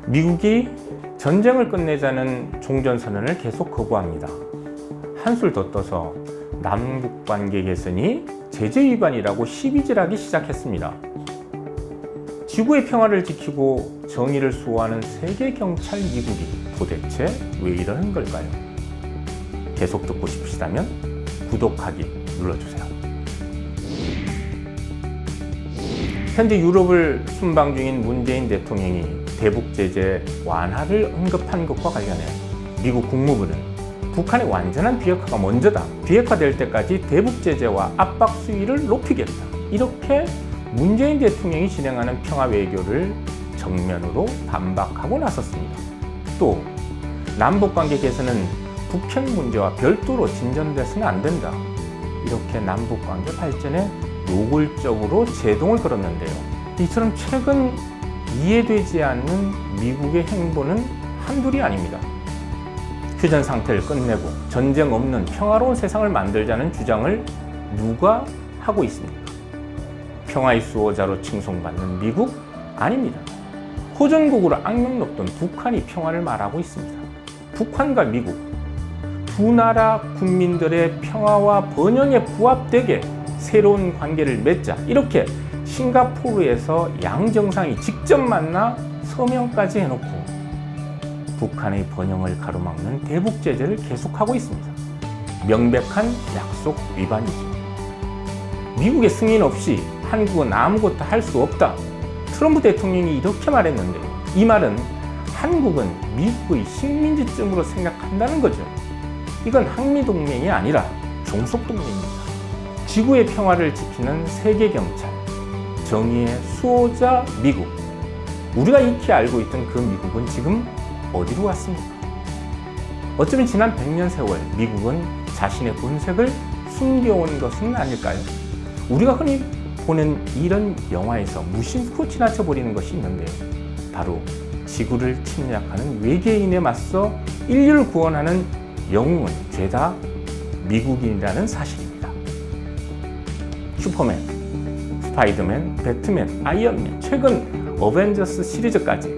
미국이 전쟁을 끝내자는 종전선언을 계속 거부합니다. 한술 더 떠서 남북관계 개선이 제재 위반이라고 시비질하기 시작했습니다. 지구의 평화를 지키고 정의를 수호하는 세계경찰 미국이 도대체 왜 이러는 걸까요? 계속 듣고 싶으시다면 구독하기 눌러주세요. 현재 유럽을 순방 중인 문재인 대통령이 대북 제재 완화를 언급한 것과 관련해 미국 국무부는 북한의 완전한 비핵화가 먼저다. 비핵화될 때까지 대북 제재와 압박 수위를 높이겠다. 이렇게 문재인 대통령이 진행하는 평화 외교를 정면으로 반박하고 나섰습니다. 또 남북관계 개선은 북핵 문제와 별도로 진전돼서는 안 된다. 이렇게 남북관계 발전에 노골적으로 제동을 걸었는데요. 이처럼 최근 이해되지 않는 미국의 행보는 한둘이 아닙니다. 휴전 상태를 끝내고 전쟁 없는 평화로운 세상을 만들자는 주장을 누가 하고 있습니까? 평화의 수호자로 칭송받는 미국? 아닙니다. 호전국으로 악명 높던 북한이 평화를 말하고 있습니다. 북한과 미국, 두 나라 국민들의 평화와 번영에 부합되게 새로운 관계를 맺자. 이렇게 싱가포르에서 양 정상이 직접 만나 서명까지 해놓고 북한의 번영을 가로막는 대북 제재를 계속하고 있습니다. 명백한 약속 위반이죠. 미국의 승인 없이 한국은 아무것도 할 수 없다. 트럼프 대통령이 이렇게 말했는데요. 이 말은 한국은 미국의 식민지쯤으로 생각한다는 거죠. 이건 한미동맹이 아니라 종속동맹입니다. 지구의 평화를 지키는 세계경찰, 정의의 수호자 미국. 우리가 익히 알고 있던 그 미국은 지금 어디로 갔습니까? 어쩌면 지난 100년 세월 미국은 자신의 본색을 숨겨온 것은 아닐까요? 우리가 흔히 보는 이런 영화에서 무심코 지나쳐버리는 것이 있는데요. 바로 지구를 침략하는 외계인에 맞서 인류를 구원하는 영웅은 죄다 미국인이라는 사실입니다. 슈퍼맨, 스파이더맨, 배트맨, 아이언맨, 최근 어벤져스 시리즈까지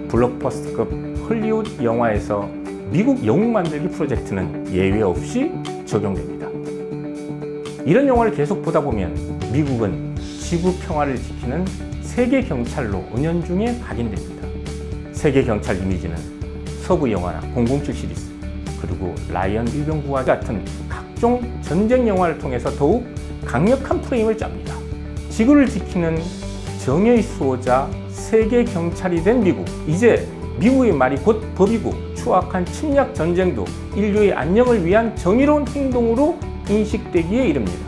블록버스터급 헐리우드 영화에서 미국 영웅 만들기 프로젝트는 예외 없이 적용됩니다. 이런 영화를 계속 보다 보면 미국은 지구 평화를 지키는 세계 경찰로 은연중에 각인됩니다. 세계 경찰 이미지는 서부 영화나 007 시리즈, 그리고 라이언 일병구와 같은 각종 전쟁 영화를 통해서 더욱 강력한 프레임을 짭니다. 지구를 지키는 정의의 수호자 세계 경찰이 된 미국. 이제 미국의 말이 곧 법이고 추악한 침략 전쟁도 인류의 안녕을 위한 정의로운 행동으로 인식되기에 이릅니다.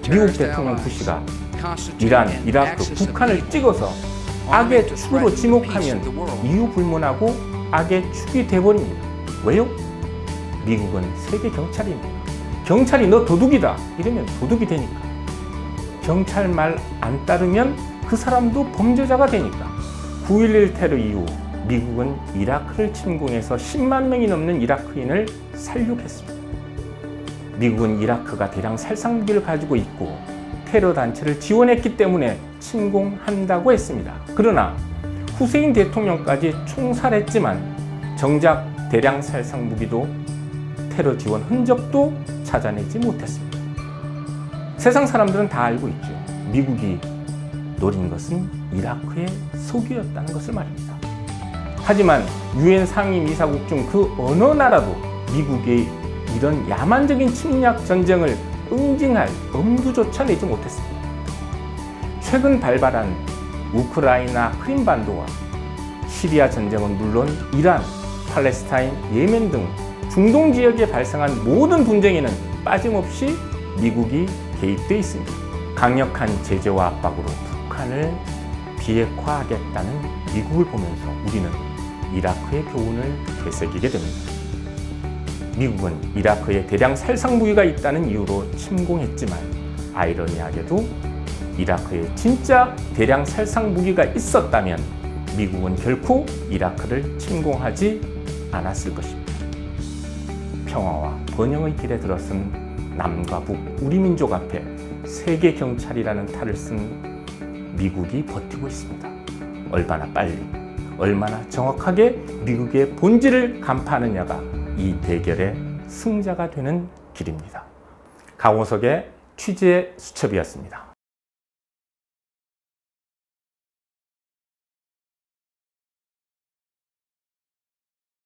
미국 대통령 부시가 이란, 이라크, 북한을 찍어서 악의 축으로 지목하면 이유 불문하고 악의 축이 돼버립니다. 왜요? 미국은 세계 경찰입니다. 경찰이 너 도둑이다 이러면 도둑이 되니까. 경찰 말 안 따르면 그 사람도 범죄자가 되니까. 9.11 테러 이후 미국은 이라크를 침공해서 10만 명이 넘는 이라크인을 살육했습니다. 미국은 이라크가 대량 살상무기를 가지고 있고 테러 단체를 지원했기 때문에 침공한다고 했습니다. 그러나 후세인 대통령까지 총살했지만 정작 대량 살상무기도 테러 지원 흔적도 찾아내지 못했습니다. 세상 사람들은 다 알고 있죠. 미국이 노린 것은 이라크의 석유였다는 것을 말입니다. 하지만 유엔 상임이사국 중 그 어느 나라도 미국의 이런 야만적인 침략 전쟁을 응징할 엄두조차 내지 못했습니다. 최근 발발한 우크라이나 크림반도와 시리아 전쟁은 물론 이란, 팔레스타인, 예멘 등 중동 지역에 발생한 모든 분쟁에는 빠짐없이 미국이 개입돼 있습니다. 강력한 제재와 압박으로 북한을 비핵화하겠다는 미국을 보면서 우리는 이라크의 교훈을 되새기게 됩니다. 미국은 이라크에 대량 살상무기가 있다는 이유로 침공했지만 아이러니하게도 이라크에 진짜 대량 살상무기가 있었다면 미국은 결코 이라크를 침공하지 않았을 것입니다. 평화와 번영의 길에 들어선 남과 북, 우리 민족 앞에 세계 경찰이라는 탈을 쓴 미국이 버티고 있습니다. 얼마나 빨리, 얼마나 정확하게 미국의 본질을 간파하느냐가 이 대결의 승자가 되는 길입니다. 강호석의 취재 수첩이었습니다.